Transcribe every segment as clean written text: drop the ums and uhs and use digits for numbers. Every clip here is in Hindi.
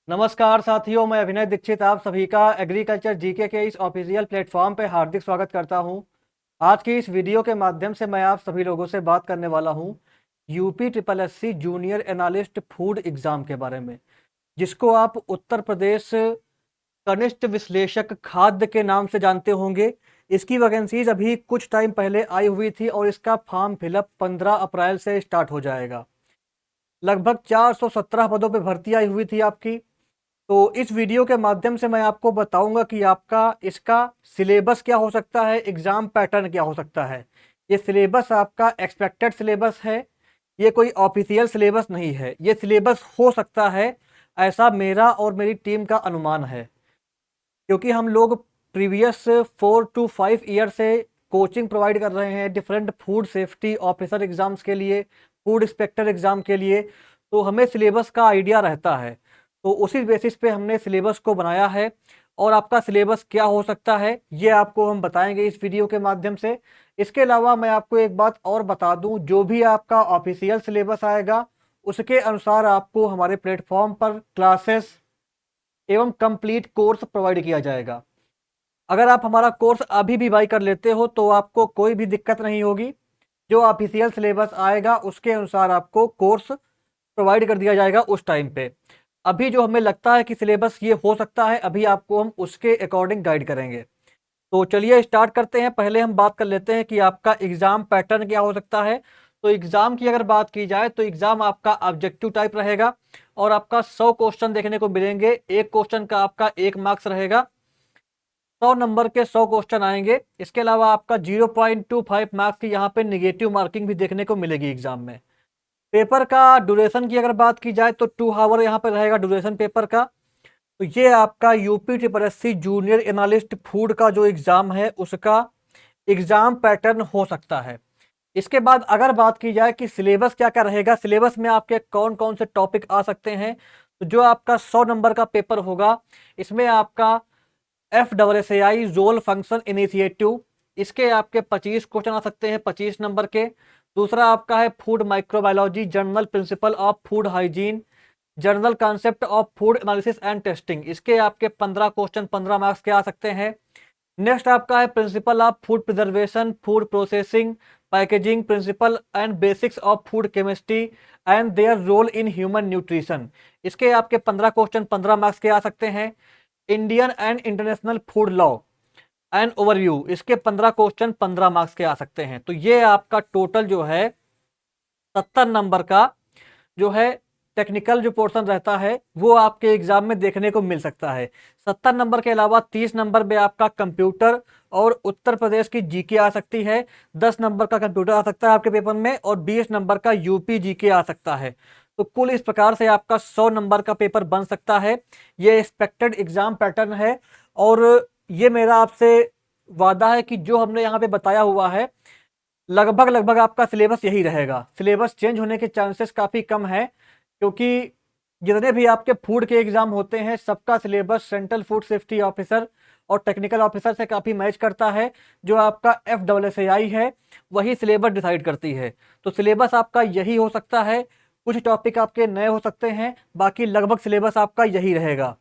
नमस्कार साथियों, मैं अभिनय दीक्षित आप सभी का एग्रीकल्चर जीके के इस ऑफिशियल प्लेटफॉर्म पे हार्दिक स्वागत करता हूं। आज की इस वीडियो के माध्यम से मैं आप सभी लोगों से बात करने वाला हूं UP triple SC junior analyst food exam के बारे में, जिसको आप उत्तर प्रदेश कनिष्ठ विश्लेषक खाद्य के नाम से जानते होंगे। इसकी वैकेंसीज अभी कुछ टाइम पहले आई हुई थी और इसका फॉर्म फिलअप 15 अप्रैल से स्टार्ट हो जाएगा। लगभग 417 पदों पर भर्ती आई हुई थी आपकी। तो इस वीडियो के माध्यम से मैं आपको बताऊंगा कि आपका इसका सिलेबस क्या हो सकता है, एग्जाम पैटर्न क्या हो सकता है। ये सिलेबस आपका एक्सपेक्टेड सिलेबस है, ये कोई ऑफिशियल सिलेबस नहीं है। ये सिलेबस हो सकता है, ऐसा मेरा और मेरी टीम का अनुमान है, क्योंकि हम लोग प्रीवियस 4 to 5 ईयर से कोचिंग प्रोवाइड कर रहे हैं different food safety officer exams के लिए, फूड इंस्पेक्टर एग्जाम के लिए। तो हमें सिलेबस का आइडिया रहता है, तो उसी बेसिस पे हमने सिलेबस को बनाया है। और आपका सिलेबस क्या हो सकता है ये आपको हम बताएंगे इस वीडियो के माध्यम से। इसके अलावा मैं आपको एक बात और बता दूं, जो भी आपका ऑफिशियल सिलेबस आएगा उसके अनुसार आपको हमारे प्लेटफॉर्म पर क्लासेस एवं कंप्लीट कोर्स प्रोवाइड किया जाएगा। अगर आप हमारा कोर्स अभी भी बाई कर लेते हो तो आपको कोई भी दिक्कत नहीं होगी। जो ऑफिशियल सिलेबस आएगा उसके अनुसार आपको कोर्स प्रोवाइड कर दिया जाएगा उस टाइम पे। अभी जो हमें लगता है कि सिलेबस ये हो सकता है, अभी आपको हम उसके अकॉर्डिंग गाइड करेंगे। तो चलिए स्टार्ट करते हैं। पहले हम बात कर लेते हैं कि आपका एग्जाम पैटर्न क्या हो सकता है। तो एग्जाम की अगर बात की जाए तो एग्जाम आपका ऑब्जेक्टिव टाइप रहेगा और आपका 100 क्वेश्चन देखने को मिलेंगे। एक क्वेश्चन का आपका 1 मार्क्स रहेगा। 100 नंबर के 100 क्वेश्चन आएंगे। इसके अलावा आपका 0.25 मार्क्स की यहाँ पे निगेटिव मार्किंग भी देखने को मिलेगी एग्जाम में। पेपर का ड्यूरेशन की अगर बात की जाए तो 2 आवर यहाँ पे रहेगा ड्यूरेशन पेपर का। तो ये आपका UP triple SC junior analyst food का जो एग्जाम है उसका एग्जाम पैटर्न हो सकता है। इसके बाद अगर बात की जाए कि सिलेबस क्या क्या रहेगा, सिलेबस में आपके कौन कौन से टॉपिक आ सकते हैं, तो जो आपका 100 नंबर का पेपर होगा इसमें आपका FSSAI जोल फंक्शन इनिशिएटिव, इसके आपके 25 क्वेश्चन आ सकते हैं 25 नंबर के। दूसरा आपका है food microbiology, journal principal of food hygiene, journal concept of food analysis and testing, इसके आपके 15 क्वेश्चन 15 मार्क्स के आ सकते हैं। नेक्स्ट आपका है principle of food preservation, food processing, packaging, principle and basics of food chemistry and their role in human nutrition, इसके आपके 15 क्वेश्चन 15 मार्क्स के आ सकते हैं। Indian and international food law and overview, इसके 15 क्वेश्चन 15 मार्क्स के आ सकते हैं। तो ये आपका टोटल जो है 70 नंबर का जो है टेक्निकल जो पोर्शन रहता है वो आपके एग्जाम में देखने को मिल सकता है। 70 नंबर के अलावा 30 नंबर में आपका कंप्यूटर और उत्तर प्रदेश की जीके आ सकती है। 10 नंबर का कंप्यूटर आ सकता है आपके पेपर में और 20 नंबर का यूपी जीके आ सकता है। तो कुल इस प्रकार से आपका 100 नंबर का पेपर बन सकता है। ये एक्सपेक्टेड एग्जाम पैटर्न है और ये मेरा आपसे वादा है कि जो हमने यहाँ पे बताया हुआ है लगभग लगभग आपका सिलेबस यही रहेगा। सिलेबस चेंज होने के चांसेस काफ़ी कम है, क्योंकि जितने भी आपके फूड के एग्जाम होते हैं सबका syllabus central food safety officer और टेक्निकल ऑफिसर से काफ़ी मैच करता है। जो आपका FSSAI है वही सिलेबस डिसाइड करती है। तो सिलेबस आपका यही हो सकता है, कुछ टॉपिक आपके नए हो सकते हैं, बाकी लगभग सिलेबस आपका यही रहेगा।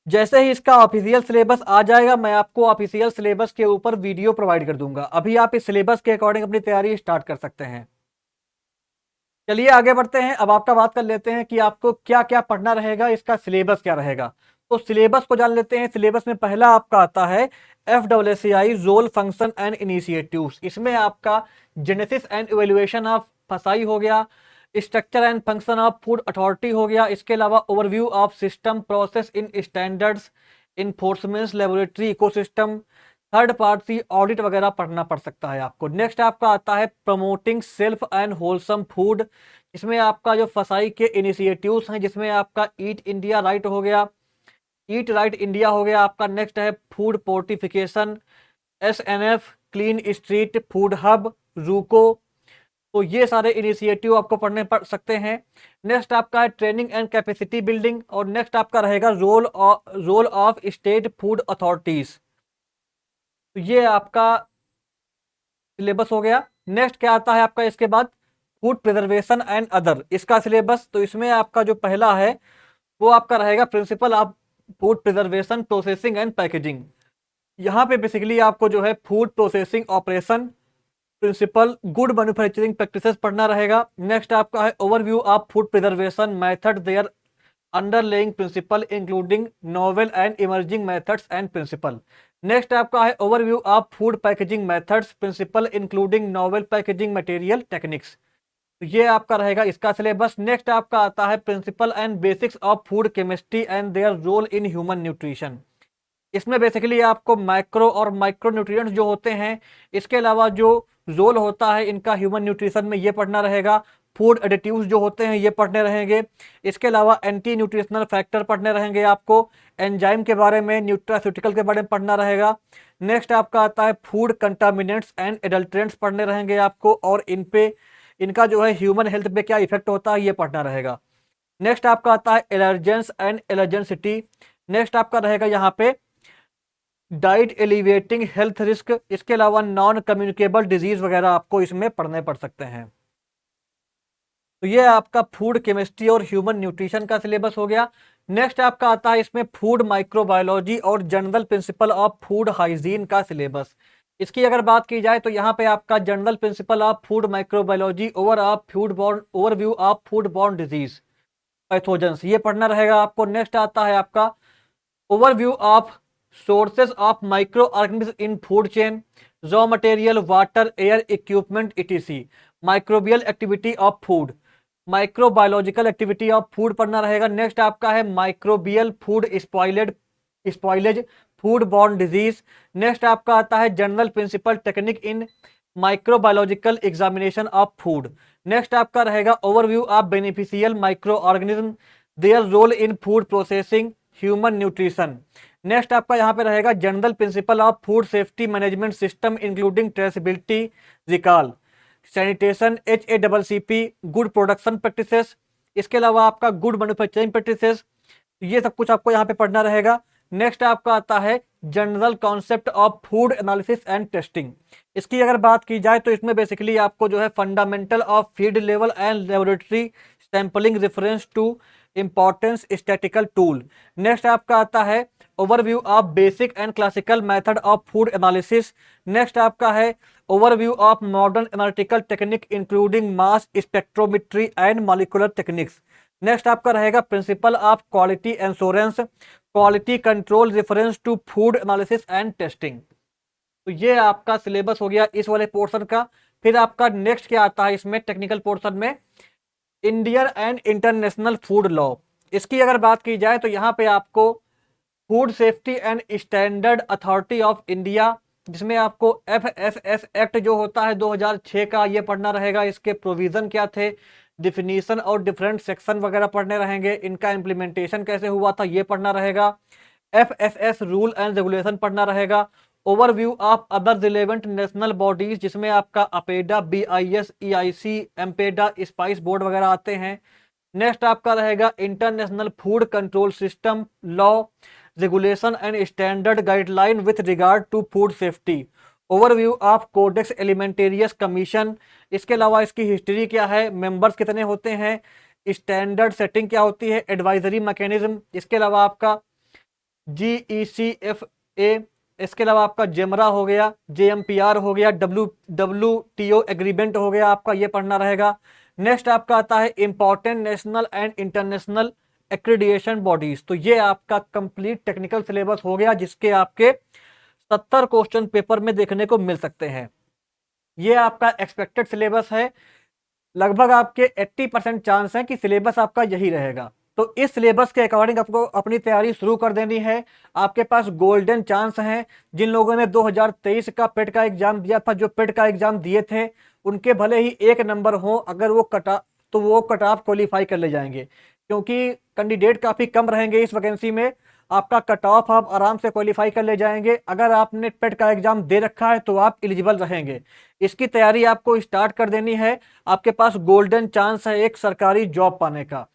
जैसे ही इसका ऑफिशियल सिलेबस आ जाएगा मैं आपको ऑफिशियल सिलेबस के ऊपर वीडियो प्रोवाइड कर दूंगा। अभी आप इस सिलेबस के अकॉर्डिंग अपनी तैयारी स्टार्ट कर सकते हैं। चलिए आगे बढ़ते हैं। अब आपका बात कर लेते हैं कि आपको क्या क्या पढ़ना रहेगा, इसका सिलेबस क्या रहेगा। तो सिलेबस को जान लेते हैं। सिलेबस में पहला आपका आता है FSSAI role function and initiatives. इसमें आपका genesis and evaluation of FSSAI हो गया, structure and function of food authority हो गया, इसके अलावा overview of system process in standards, enforcement laboratory ecosystem, third party audit वगैरह पढ़ना पड़ सकता है आपको। नेक्स्ट आपका आता है promoting self and wholesome food. इसमें आपका जो फसाई के इनिशिएटिव्स हैं, जिसमें आपका ईट इंडिया राइट हो गया, ईट राइट इंडिया हो गया आपका। नेक्स्ट है food fortification, SNF, clean street, food hub, रूको। तो ये सारे इनिशिएटिव आपको पढ़ने पड़ सकते हैं। नेक्स्ट आपका है ट्रेनिंग एंड कैपेसिटी बिल्डिंग और नेक्स्ट आपका रहेगा role of state food authorities. तो ये आपका सिलेबस हो गया। नेक्स्ट क्या आता है आपका इसके बाद फूड प्रिजर्वेशन एंड अदर, इसका सिलेबस। तो इसमें आपका जो पहला है वो आपका रहेगा principle of food preservation, processing and packaging. यहाँ पे बेसिकली आपको जो है food processing operation, principle, good manufacturing practices पढ़ना रहेगा। नेक्स्ट आपका है overview of food preservation method, their underlying principle including novel and emerging methods and principle. Next आपका है overview of food packaging methods, principle including novel packaging material techniques. तो ये आपका रहेगा इसका सिलेबस। नेक्स्ट आपका आता है principle and basics of food chemistry and their role in human nutrition. इसमें बेसिकली आपको माइक्रो और माइक्रो न्यूट्रिएंट्स जो होते हैं, इसके अलावा जो रोल होता है इनका ह्यूमन न्यूट्रिशन में, ये पढ़ना रहेगा। फूड एडिटिव्स जो होते हैं ये पढ़ने रहेंगे। इसके अलावा एंटी न्यूट्रिशनल फैक्टर पढ़ने रहेंगे आपको। एंजाइम के बारे में, न्यूट्रास्यूटिकल के बारे में पढ़ना रहेगा। नेक्स्ट आपका आता है फूड कंटामिनेंट्स एंड एडल्ट्रेंट्स पढ़ने रहेंगे आपको, और इन पे इनका जो है ह्यूमन हेल्थ पे क्या इफेक्ट होता है ये पढ़ना रहेगा। नेक्स्ट आपका आता है एलर्जेंस एंड एलर्जेंसिटी। नेक्स्ट आपका रहेगा यहाँ पे डाइट एलिवेटिंग हेल्थ रिस्क। इसके अलावा नॉन कम्युनिकेबल डिजीज वगैरह आपको इसमें पढ़ने पड़ सकते हैं। तो ये आपका फूड केमिस्ट्री और ह्यूमन न्यूट्रिशन का सिलेबस हो गया। नेक्स्ट आपका आता है इसमें फूड माइक्रोबायोलॉजी और general principle of food hygiene का सिलेबस। इसकी अगर बात की जाए तो यहाँ पे आपका general principle of food microbiology, overview of food borne disease, pathogens, ये पढ़ना रहेगा आपको। नेक्स्ट आता है आपका overview of sources of micro organism in food chain, raw material, water, air, equipment, etc. Microbial activity of food, microbiological activity of food पढ़ना रहेगा। नेक्स्ट आपका है microbial food spoilage, food borne disease. Next आपका आता है general principle technique in microbiological examination of food. Next आपका रहेगा overview of beneficial micro organism, their role in food processing, human nutrition. Next आपका यहाँ पे रहेगा general principle of food safety management system including traceability, recall, sanitation, HACCP, good production practices. इसके अलावा आपका गुड मैन्युफैक्चरिंग प्रैक्टिसेस, ये सब कुछ आपको यहाँ पे पढ़ना रहेगा। नेक्स्ट आपका आता है general concept of food analysis and testing. इसकी अगर बात की जाए तो इसमें बेसिकली आपको जो है fundamental of feed level and laboratory sampling reference to importance statical tool. Next आपका आता है overview of basic and classical method of food analysis. Next आपका है overview of modern analytical technique including mass spectrometry and molecular techniques. Next आपका रहेगा principle of quality assurance, quality control reference to food analysis and testing. तो ये आपका सिलेबस हो गया इस वाले पोर्शन का। फिर आपका नेक्स्ट क्या आता है इसमें टेक्निकल पोर्शन में, Indian and international food law. इसकी अगर बात की जाए तो यहाँ पे आपको food safety and standard authority of India, जिसमें आपको FSS एक्ट जो होता है 2006 का, ये पढ़ना रहेगा। इसके प्रोविजन क्या थे, डिफिनीशन और डिफरेंट सेक्शन वगैरह पढ़ने रहेंगे। इनका इम्प्लीमेंटेशन कैसे हुआ था ये पढ़ना रहेगा। FSS रूल एंड रेगुलेशन पढ़ना रहेगा। Overview of other relevant national bodies, जिसमें आपका APEDA, BIS, EIC, MPEDA, spice board वगैरह आते हैं। नेक्स्ट आपका रहेगा international food control system law, regulation and standard guideline with regard to food safety. Overview of codex alimentarius commission. इसके अलावा इसकी हिस्ट्री क्या है, मेंबर्स कितने होते हैं, स्टैंडर्ड सेटिंग क्या होती है, एडवाइजरी मैकेनिज्म। इसके अलावा आपका GECFA, इसके अलावा आपका जेमरा हो गया, JMPR हो गया, WTO एग्रीमेंट हो गया आपका, ये पढ़ना रहेगा। नेक्स्ट आपका आता है important national and international accreditation bodies. तो ये आपका कंप्लीट टेक्निकल सिलेबस हो गया, जिसके आपके 70 क्वेश्चन पेपर में देखने को मिल सकते हैं। ये आपका एक्सपेक्टेड सिलेबस है। लगभग आपके 80% चांस है कि सिलेबस आपका यही रहेगा। तो इस सिलेबस के अकॉर्डिंग आपको अपनी तैयारी शुरू कर देनी है। आपके पास गोल्डन चांस है। जिन लोगों ने 2023 का पेट का एग्जाम दिया था, जो पेट का एग्जाम दिए थे, उनके भले ही एक नंबर हो, अगर वो कट ऑफ क्वालिफाई कर ले जाएंगे, क्योंकि कैंडिडेट काफी कम रहेंगे इस वैकेंसी में। आपका कट ऑफ आप आराम से क्वालिफाई कर ले जाएंगे। अगर आपने पेट का एग्जाम दे रखा है तो आप एलिजिबल रहेंगे। इसकी तैयारी आपको स्टार्ट कर देनी है। आपके पास गोल्डन चांस है एक सरकारी जॉब पाने का।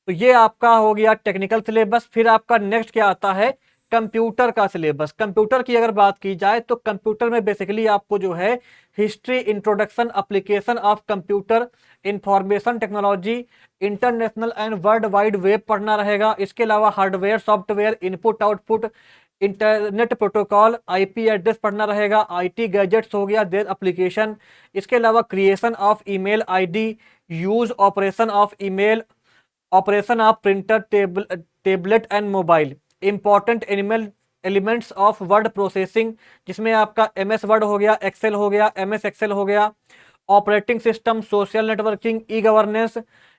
तो ये आपका हो गया टेक्निकल सिलेबस। फिर आपका नेक्स्ट क्या आता है, कंप्यूटर का सिलेबस। कंप्यूटर की अगर बात की जाए तो कंप्यूटर में बेसिकली आपको जो है history, introduction, application of computer, information technology, international and world wide web पढ़ना रहेगा। इसके अलावा hardware, software, input output, internet protocol, IP address पढ़ना रहेगा, आईटी गैजेट्स हो गया, देर एप्लीकेशन। इसके अलावा creation of email ID, use operation of email, operation of printer, tablet and mobile, important animal elements of word processing, जिसमें आपका एमएस वर्ड हो गया, एक्सेल हो गया, एमएस एक्सेल हो गया, operating system, social networking, e governance.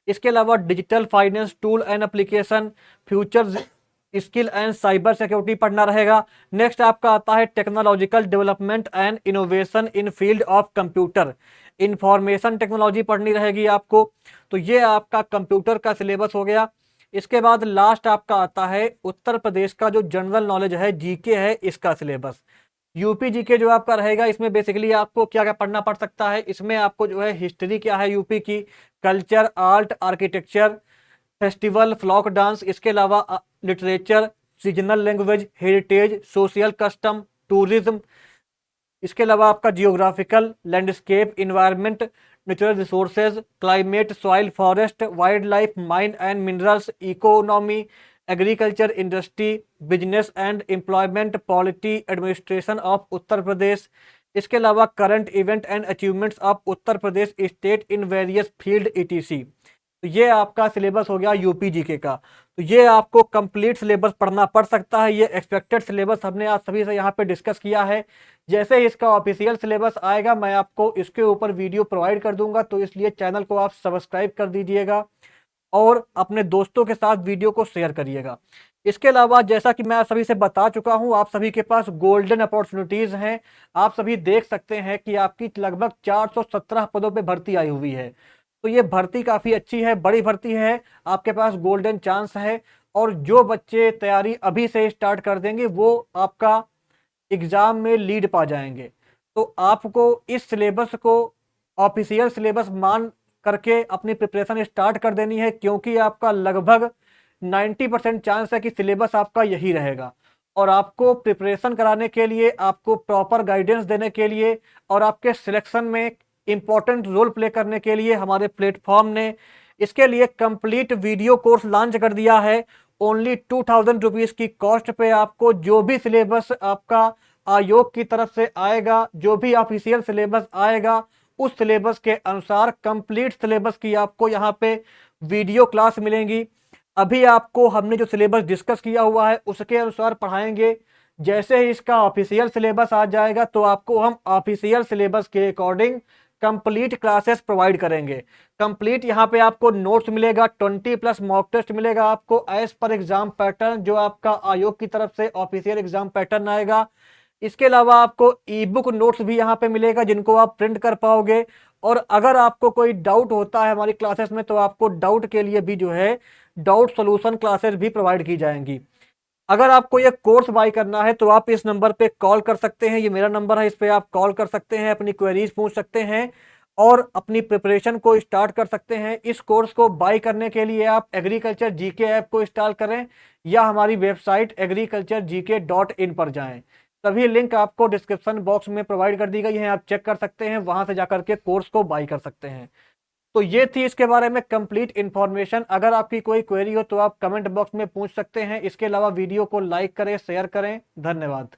इसके अलावा digital finance tool and application, future skill and cyber security पढ़ना रहेगा। नेक्स्ट आपका आता है technological development and innovation in field of computer, information technology पढ़नी रहेगी आपको। तो ये आपका कंप्यूटर का सिलेबस हो गया। इसके बाद लास्ट आपका आता है उत्तर प्रदेश का जो जनरल नॉलेज है, जीके है, इसका सिलेबस। यूपी जीके जो आपका रहेगा, इसमें बेसिकली आपको क्या क्या पढ़ना पड़ सकता है। इसमें आपको जो है हिस्ट्री क्या है यूपी की, culture, art, architecture, festival, folk dance, इसके अलावा literature, seasonal language, heritage, social custom, tourism. इसके अलावा आपका geographical, landscape, environment, natural resources, climate, soil, forest, wild life, mine and minerals, economy, agriculture, industry, business and employment, polity, administration of Uttar Pradesh. इसके अलावा current event and achievements of Uttar Pradesh state in various field etc. तो ये आपका सिलेबस हो गया यूपी जीके का। तो ये आपको कंप्लीट सिलेबस पढ़ना पड़ सकता है। ये एक्सपेक्टेड सिलेबस हमने आज सभी से यहाँ पे डिस्कस किया है। जैसे ही इसका ऑफिशियल सिलेबस आएगा मैं आपको इसके ऊपर वीडियो प्रोवाइड कर दूंगा, तो इसलिए चैनल को आप सब्सक्राइब कर दीजिएगा और अपने दोस्तों के साथ वीडियो को शेयर करिएगा। इसके अलावा जैसा कि मैं आप सभी से बता चुका हूं, आप सभी के पास गोल्डन अपॉर्चुनिटीज हैं। आप सभी देख सकते हैं कि आपकी लगभग 417 पदों पे भर्ती आई हुई है। तो ये भर्ती काफ़ी अच्छी है, बड़ी भर्ती है, आपके पास गोल्डन चांस है। और जो बच्चे तैयारी अभी से स्टार्ट कर देंगे वो आपका एग्ज़ाम में लीड पा जाएंगे। तो आपको इस सिलेबस को ऑफिशियल सिलेबस मान करके अपनी प्रिपरेशन स्टार्ट कर देनी है, क्योंकि आपका लगभग 90% चांस है कि सिलेबस आपका यही रहेगा। और आपको प्रिपरेशन कराने के लिए, आपको प्रॉपर गाइडेंस देने के लिए और आपके सिलेक्शन में इंपॉर्टेंट रोल प्ले करने के लिए हमारे प्लेटफॉर्म ने इसके लिए कंप्लीट वीडियो कोर्स लॉन्च कर दिया है। ओनली 2000 रुपीज़ की कॉस्ट पे आपको जो भी सिलेबस आपका आयोग की तरफ से आएगा, जो भी ऑफिशियल सिलेबस आएगा, उस सिलेबस के अनुसार कंप्लीट सिलेबस की आपको यहाँ पे वीडियो क्लास मिलेंगी। अभी आपको हमने जो सिलेबस डिस्कस किया हुआ है उसके अनुसार पढ़ाएंगे। जैसे ही इसका ऑफिशियल सिलेबस आ जाएगा तो आपको हम ऑफिशियल सिलेबस के अकॉर्डिंग कंप्लीट क्लासेस प्रोवाइड करेंगे। कंप्लीट यहाँ पे आपको नोट्स मिलेगा, 20+ मॉक टेस्ट मिलेगा आपको एज पर एग्जाम पैटर्न, जो आपका आयोग की तरफ से ऑफिशियल एग्जाम पैटर्न आएगा। इसके अलावा आपको ई बुक नोट्स भी यहाँ पे मिलेगा जिनको आप प्रिंट कर पाओगे। और अगर आपको कोई डाउट होता है हमारी क्लासेस में तो आपको डाउट के लिए भी जो है डाउट सॉल्यूशन क्लासेस भी प्रोवाइड की जाएंगी। अगर आपको ये कोर्स बाय करना है तो आप इस नंबर पे कॉल कर सकते हैं, ये मेरा नंबर है, इस पे आप कॉल कर सकते हैं, अपनी क्वेरीज पूछ सकते हैं और अपनी प्रिपरेशन को स्टार्ट कर सकते हैं। इस कोर्स को बाय करने के लिए आप एग्रीकल्चर जीके ऐप को इंस्टॉल करें या हमारी वेबसाइट agriculturegk.in पर जाएं। सभी लिंक आपको डिस्क्रिप्शन बॉक्स में प्रोवाइड कर दी गई है, आप चेक कर सकते हैं, वहां से जाकर के कोर्स को बाय कर सकते हैं। तो ये थी इसके बारे में कंप्लीट इन्फॉर्मेशन। अगर आपकी कोई क्वेरी हो तो आप कमेंट बॉक्स में पूछ सकते हैं। इसके अलावा वीडियो को लाइक करें, शेयर करें। धन्यवाद।